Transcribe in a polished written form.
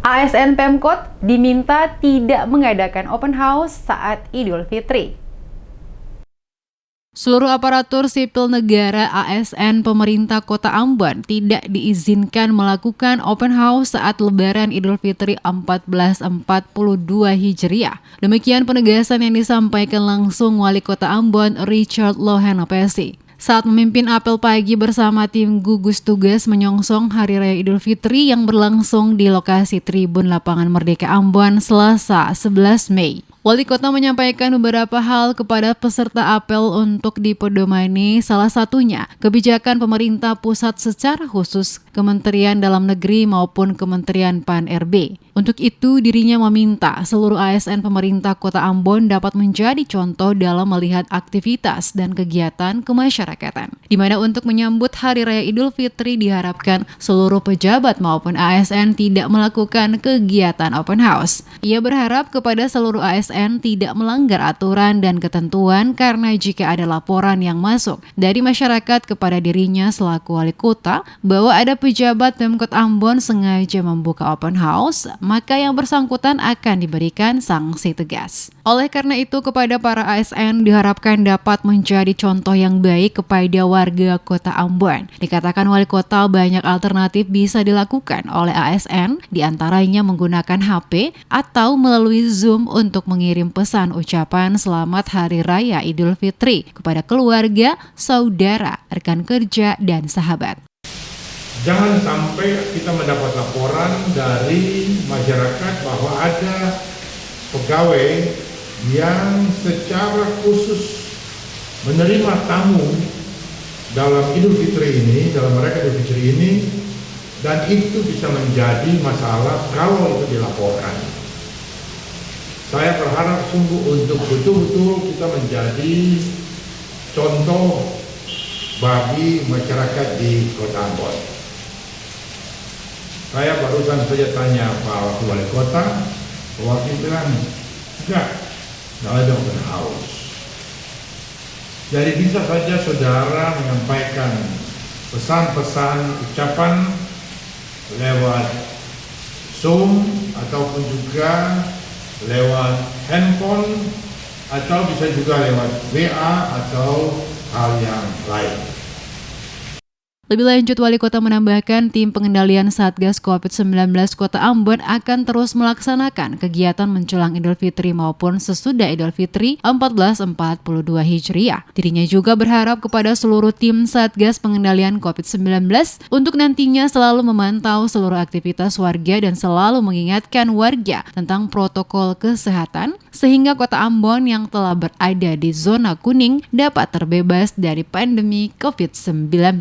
ASN Pemkot diminta tidak mengadakan open house saat Idul Fitri. Seluruh aparatur sipil negara ASN pemerintah Kota Ambon tidak diizinkan melakukan open house saat Lebaran Idul Fitri 1442 Hijriah. Demikian penegasan yang disampaikan langsung Wali Kota Ambon Richard Lohenapesi saat memimpin apel pagi bersama tim gugus tugas menyongsong Hari Raya Idul Fitri yang berlangsung di lokasi Tribun Lapangan Merdeka Ambon Selasa 11 Mei. Wali Kota menyampaikan beberapa hal kepada peserta apel untuk dipedomani, salah satunya kebijakan pemerintah pusat secara khusus Kementerian Dalam Negeri maupun Kementerian Pan-RB. Untuk itu, dirinya meminta seluruh ASN pemerintah Kota Ambon dapat menjadi contoh dalam melihat aktivitas dan kegiatan kemasyarakatan, di mana untuk menyambut Hari Raya Idul Fitri diharapkan seluruh pejabat maupun ASN tidak melakukan kegiatan open house. Ia berharap kepada seluruh ASN tidak melanggar aturan dan ketentuan karena jika ada laporan yang masuk dari masyarakat kepada dirinya selaku wali kota bahwa ada pejabat Pemkot Ambon sengaja membuka open house, maka yang bersangkutan akan diberikan sanksi tegas. Oleh karena itu kepada para ASN diharapkan dapat menjadi contoh yang baik kepada warga Kota Ambon. Dikatakan wali kota banyak alternatif bisa dilakukan oleh ASN, diantaranya menggunakan HP atau melalui Zoom untuk mengirim pesan ucapan selamat Hari Raya Idul Fitri kepada keluarga, saudara, rekan kerja, dan sahabat. Jangan sampai kita mendapat laporan dari masyarakat bahwa ada pegawai yang secara khusus menerima tamu dalam Idul Fitri ini, dalam merayakan Idul Fitri ini, dan itu bisa menjadi masalah kalau itu dilaporkan. Saya berharap sungguh untuk betul-betul kita menjadi contoh bagi masyarakat di Kota Ambon. Saya barusan saja tanya Pak Wali Kota, bahwa dia bilang, enggak ada open house. Jadi bisa saja saudara menyampaikan pesan-pesan, ucapan lewat Zoom ataupun juga lewat handphone atau bisa juga lewat WA atau hal yang lain. Lebih lanjut, Wali Kota menambahkan tim pengendalian Satgas COVID-19 Kota Ambon akan terus melaksanakan kegiatan menjelang Idul Fitri maupun sesudah Idul Fitri 1442 Hijriah. Dirinya juga berharap kepada seluruh tim Satgas pengendalian COVID-19 untuk nantinya selalu memantau seluruh aktivitas warga dan selalu mengingatkan warga tentang protokol kesehatan sehingga Kota Ambon yang telah berada di zona kuning dapat terbebas dari pandemi COVID-19.